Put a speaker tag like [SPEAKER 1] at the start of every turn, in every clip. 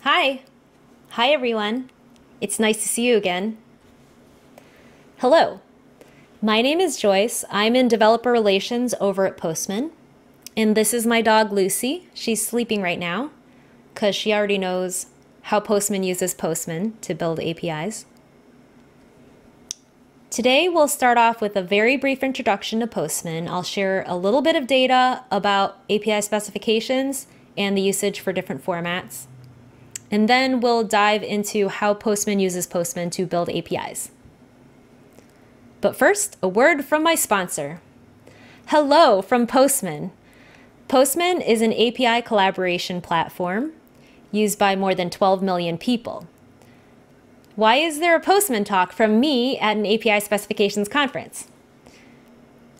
[SPEAKER 1] Hi. Hi, everyone. It's nice to see you again. Hello. My name is Joyce. I'm in developer relations over at Postman. And this is my dog, Lucy. She's sleeping right now because she already knows how Postman uses Postman to build APIs. Today, we'll start off with a very brief introduction to Postman. I'll share a little bit of data about API specifications and the usage for different formats. And then we'll dive into how Postman uses Postman to build APIs. But first, a word from my sponsor. Hello from Postman. Postman is an API collaboration platform used by more than 12 million people. Why is there a Postman talk from me at an API specifications conference?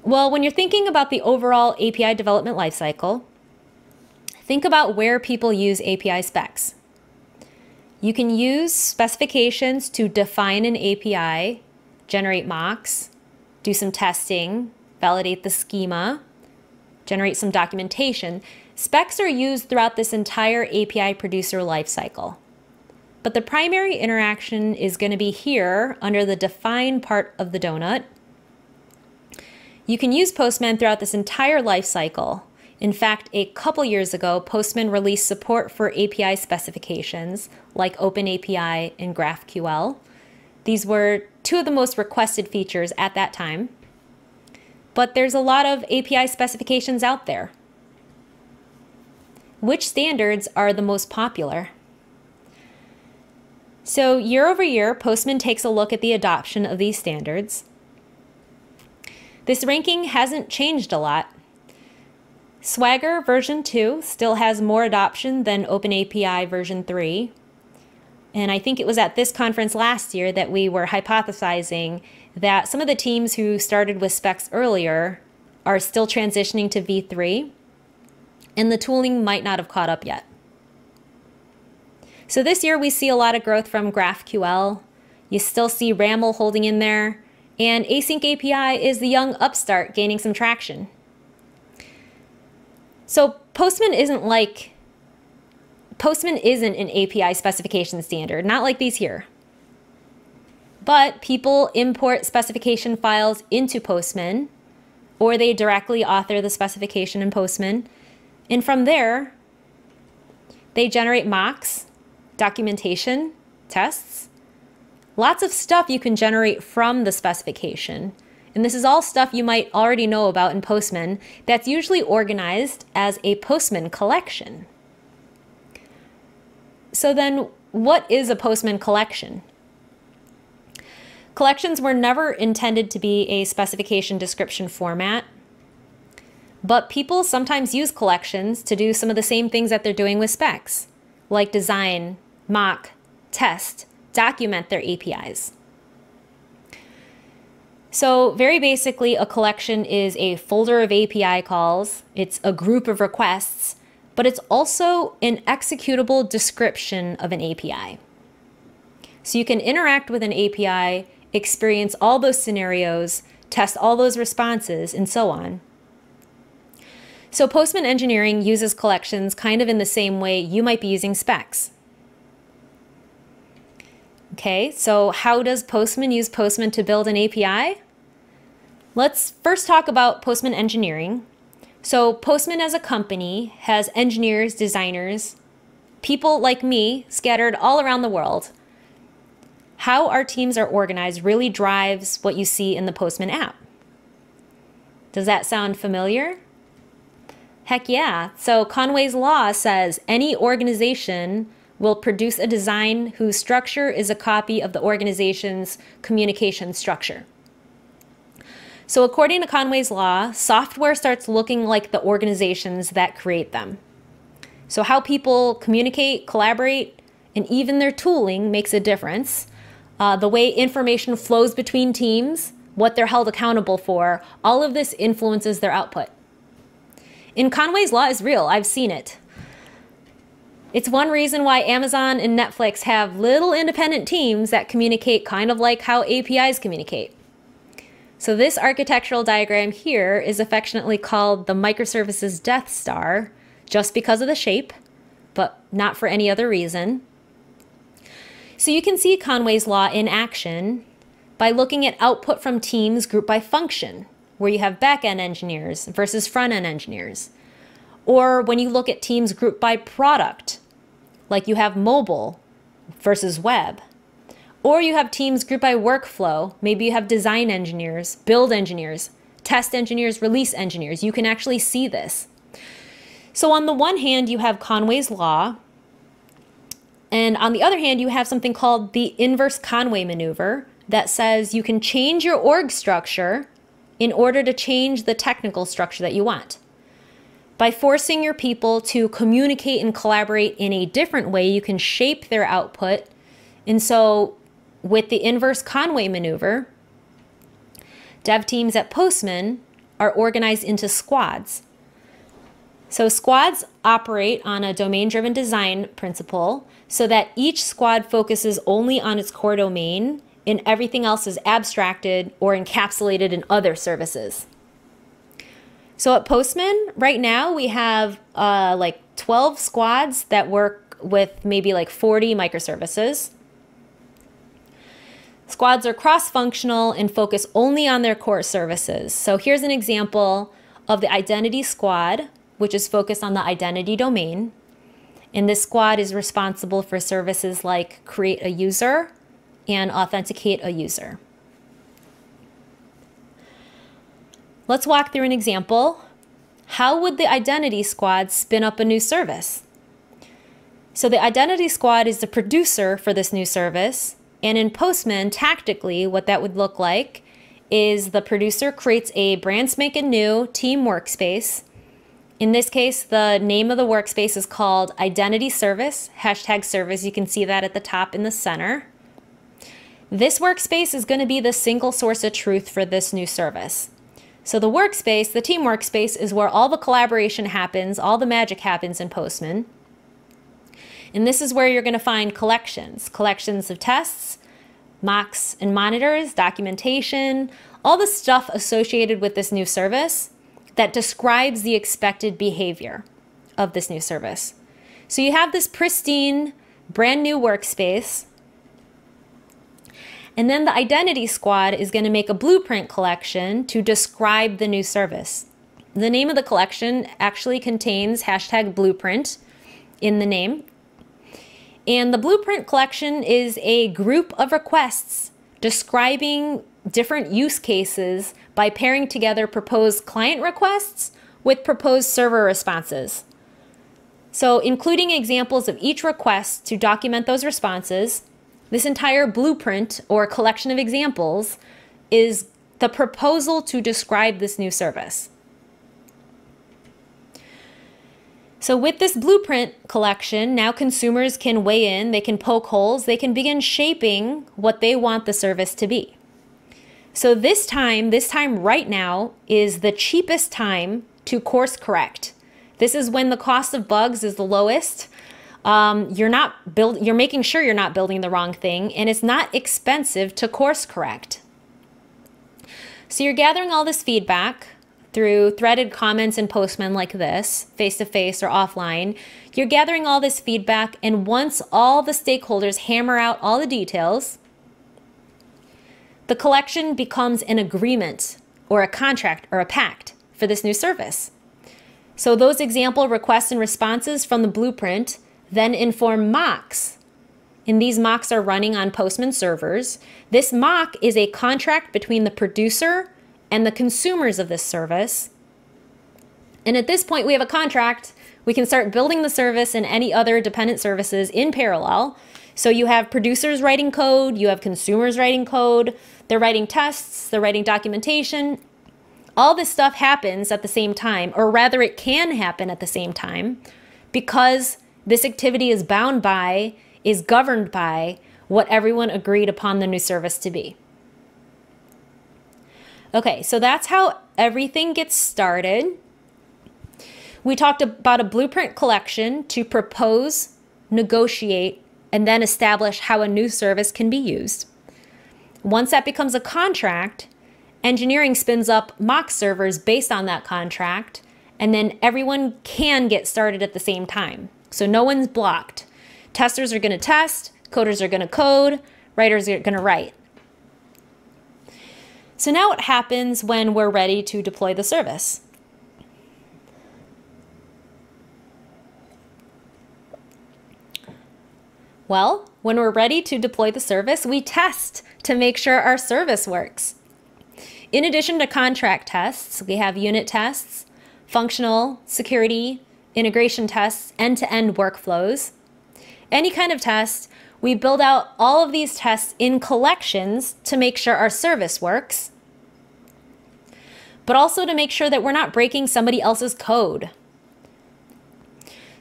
[SPEAKER 1] Well, when you're thinking about the overall API development lifecycle, think about where people use API specs. You can use specifications to define an API, generate mocks, do some testing, validate the schema, generate some documentation. Specs are used throughout this entire API producer lifecycle. But the primary interaction is going to be here under the define part of the donut. You can use Postman throughout this entire lifecycle. In fact, a couple years ago, Postman released support for API specifications like OpenAPI and GraphQL. These were two of the most requested features at that time. But there's a lot of API specifications out there. Which standards are the most popular? So year over year, Postman takes a look at the adoption of these standards. This ranking hasn't changed a lot. Swagger version 2 still has more adoption than OpenAPI version 3. And I think it was at this conference last year that we were hypothesizing that some of the teams who started with specs earlier are still transitioning to V3, and the tooling might not have caught up yet. So this year we see a lot of growth from GraphQL. You still see RAML holding in there, and Async API is the young upstart gaining some traction. So Postman isn't an API specification standard, not like these here. But people import specification files into Postman, or they directly author the specification in Postman. And from there, they generate mocks, documentation, tests, lots of stuff you can generate from the specification. And this is all stuff you might already know about in Postman that's usually organized as a Postman collection. So then, what is a Postman collection? Collections were never intended to be a specification description format, but people sometimes use collections to do some of the same things that they're doing with specs, like design, mock, test, document their APIs. So very basically, a collection is a folder of API calls. It's a group of requests, but it's also an executable description of an API. So you can interact with an API, experience all those scenarios, test all those responses, and so on. So Postman Engineering uses collections kind of in the same way you might be using specs. Okay, so how does Postman use Postman to build an API? Let's first talk about Postman Engineering. So Postman as a company has engineers, designers, people like me scattered all around the world. How our teams are organized really drives what you see in the Postman app. Does that sound familiar? Heck yeah. So Conway's Law says any organization will produce a design whose structure is a copy of the organization's communication structure. So according to Conway's Law, software starts looking like the organizations that create them. So how people communicate, collaborate, and even their tooling makes a difference. The way information flows between teams, what they're held accountable for, all of this influences their output. And Conway's Law is real. I've seen it. It's one reason why Amazon and Netflix have little independent teams that communicate kind of like how APIs communicate. So this architectural diagram here is affectionately called the microservices Death Star, just because of the shape, but not for any other reason. So you can see Conway's Law in action by looking at output from teams grouped by function, where you have back-end engineers versus front-end engineers. Or when you look at teams grouped by product, like you have mobile versus web. Or you have teams grouped by workflow. Maybe you have design engineers, build engineers, test engineers, release engineers. You can actually see this. So on the one hand, you have Conway's Law. And on the other hand, you have something called the inverse Conway maneuver that says you can change your org structure in order to change the technical structure that you want. By forcing your people to communicate and collaborate in a different way, you can shape their output. And so with the inverse Conway maneuver, dev teams at Postman are organized into squads. So squads operate on a domain-driven design principle so that each squad focuses only on its core domain and everything else is abstracted or encapsulated in other services. So at Postman, right now we have like 12 squads that work with maybe like 40 microservices. Squads are cross-functional and focus only on their core services. So here's an example of the identity squad, which is focused on the identity domain. And this squad is responsible for services like create a user and authenticate a user. Let's walk through an example. How would the identity squad spin up a new service? So the identity squad is the producer for this new service. And in Postman, tactically, what that would look like is the producer creates a brand spanking new team workspace. In this case, the name of the workspace is called Identity Service, #service. You can see that at the top in the center. This workspace is going to be the single source of truth for this new service. So the workspace, the team workspace, is where all the collaboration happens, all the magic happens in Postman. And this is where you're going to find collections of tests, mocks and monitors, documentation, all the stuff associated with this new service that describes the expected behavior of this new service. So you have this pristine, brand new workspace. And then the identity squad is going to make a blueprint collection to describe the new service. The name of the collection actually contains #blueprint in the name. And the blueprint collection is a group of requests describing different use cases by pairing together proposed client requests with proposed server responses. So including examples of each request to document those responses, this entire blueprint or collection of examples is the proposal to describe this new service. So with this blueprint collection, now consumers can weigh in, they can poke holes, they can begin shaping what they want the service to be. So this time right now is the cheapest time to course correct. This is when the cost of bugs is the lowest. You're making sure you're not building the wrong thing, and it's not expensive to course correct. So you're gathering all this feedback through threaded comments in Postman like this, face-to-face or offline. You're gathering all this feedback, and once all the stakeholders hammer out all the details, the collection becomes an agreement or a contract or a pact for this new service. So those example requests and responses from the blueprint then inform mocks. And these mocks are running on Postman servers. This mock is a contract between the producer and the consumers of this service. And at this point, we have a contract. We can start building the service and any other dependent services in parallel. So you have producers writing code, you have consumers writing code, they're writing tests, they're writing documentation. All this stuff happens at the same time, or rather it can happen at the same time, because this activity is bound by, is governed by what everyone agreed upon the new service to be. Okay, so that's how everything gets started. We talked about a blueprint collection to propose, negotiate, and then establish how a new service can be used. Once that becomes a contract, engineering spins up mock servers based on that contract, and then everyone can get started at the same time. So no one's blocked. Testers are going to test, Coders are going to code, writers are going to write. So now what happens when we're ready to deploy the service? Well, when we're ready to deploy the service, we test to make sure our service works. In addition to contract tests, we have unit tests, functional, security, integration tests, end-to-end workflows. Any kind of test, we build out all of these tests in collections to make sure our service works, but also to make sure that we're not breaking somebody else's code.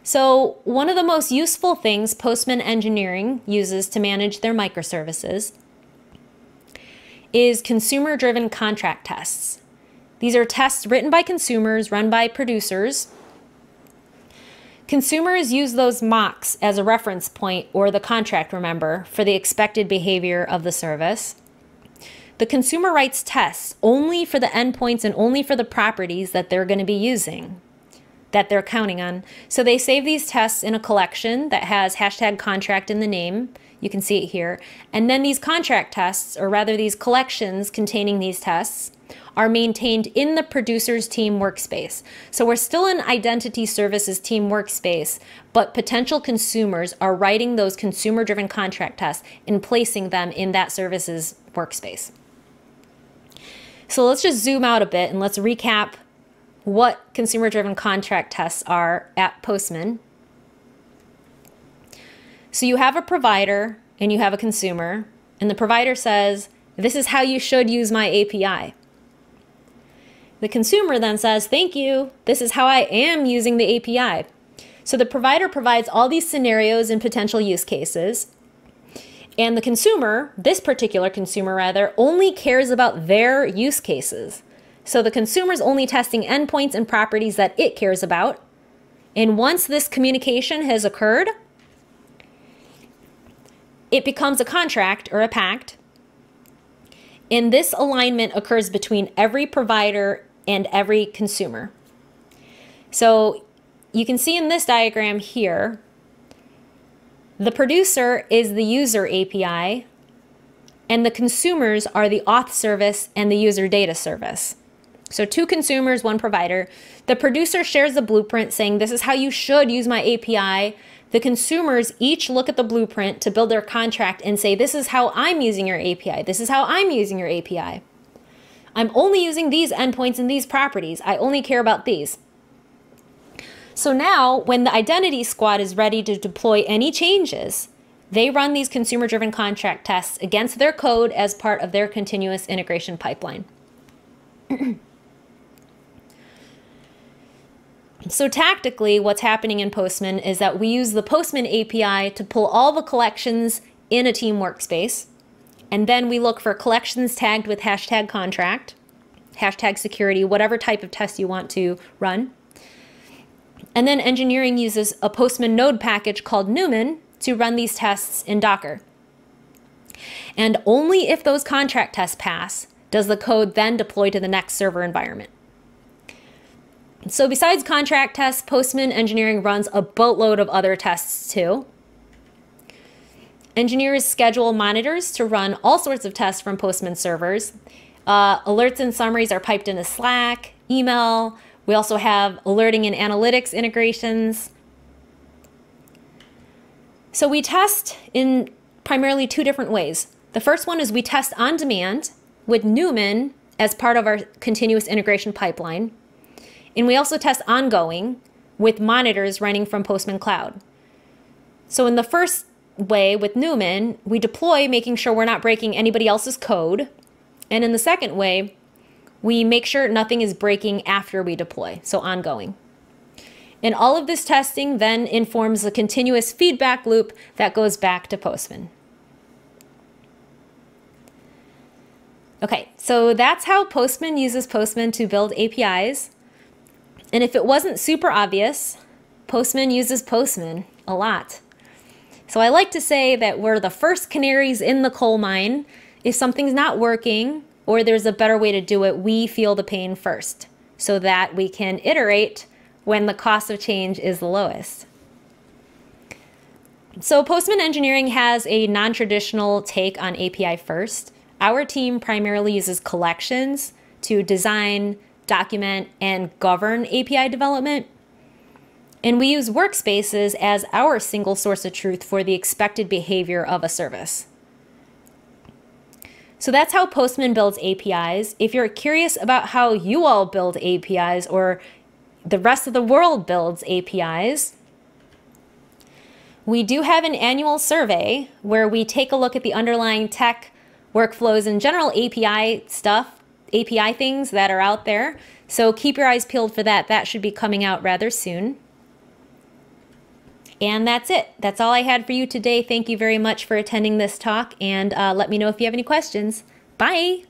[SPEAKER 1] So one of the most useful things Postman Engineering uses to manage their microservices is consumer-driven contract tests. These are tests written by consumers, run by producers. Consumers use those mocks as a reference point, or the contract, remember, for the expected behavior of the service. The consumer writes tests only for the endpoints and only for the properties that they're going to be using, that they're counting on. So they save these tests in a collection that has hashtag contract in the name. You can see it here. And then these contract tests, or rather these collections containing these tests, are maintained in the producer's team workspace. So we're still in identity services team workspace, but potential consumers are writing those consumer-driven contract tests and placing them in that service's workspace. So let's just zoom out a bit and let's recap what consumer-driven contract tests are at Postman. So you have a provider and you have a consumer, and the provider says, this is how you should use my API. The consumer then says, thank you, this is how I am using the API. So the provider provides all these scenarios and potential use cases, and the consumer, this particular consumer rather, only cares about their use cases. So the consumer's only testing endpoints and properties that it cares about. And once this communication has occurred, it becomes a contract or a pact. And this alignment occurs between every provider and every consumer. So you can see in this diagram here, the producer is the user API, and the consumers are the auth service and the user data service. So two consumers, one provider. The producer shares the blueprint saying, this is how you should use my API. The consumers each look at the blueprint to build their contract and say, this is how I'm using your API. This is how I'm using your API. I'm only using these endpoints and these properties. I only care about these. So now when the identity squad is ready to deploy any changes, they run these consumer-driven contract tests against their code as part of their continuous integration pipeline. So tactically, what's happening in Postman is that we use the Postman API to pull all the collections in a team workspace. And then we look for collections tagged with hashtag contract, hashtag security, whatever type of test you want to run. And then engineering uses a Postman node package called Newman to run these tests in Docker. And only if those contract tests pass does the code then deploy to the next server environment. So besides contract tests, Postman Engineering runs a boatload of other tests too. Engineers schedule monitors to run all sorts of tests from Postman servers. Alerts and summaries are piped into Slack, email. We also have alerting and analytics integrations. So we test in primarily two different ways. The first one is we test on demand with Newman as part of our continuous integration pipeline. And we also test ongoing with monitors running from Postman Cloud. So in the first way with Newman, we deploy making sure we're not breaking anybody else's code. And in the second way, we make sure nothing is breaking after we deploy, so ongoing. And all of this testing then informs a continuous feedback loop that goes back to Postman. Okay, so that's how Postman uses Postman to build APIs. And if it wasn't super obvious, Postman uses Postman a lot. So I like to say that we're the first canaries in the coal mine. If something's not working or there's a better way to do it, we feel the pain first so that we can iterate when the cost of change is the lowest. So Postman Engineering has a non-traditional take on API first. Our team primarily uses collections to design, document, and govern API development. And we use workspaces as our single source of truth for the expected behavior of a service. So that's how Postman builds APIs. If you're curious about how you all build APIs or the rest of the world builds APIs, we do have an annual survey where we take a look at the underlying tech, workflows, and general API stuff, API things that are out there. So keep your eyes peeled for that. That should be coming out rather soon. And that's it. That's all I had for you today. Thank you very much for attending this talk, and let me know if you have any questions. Bye!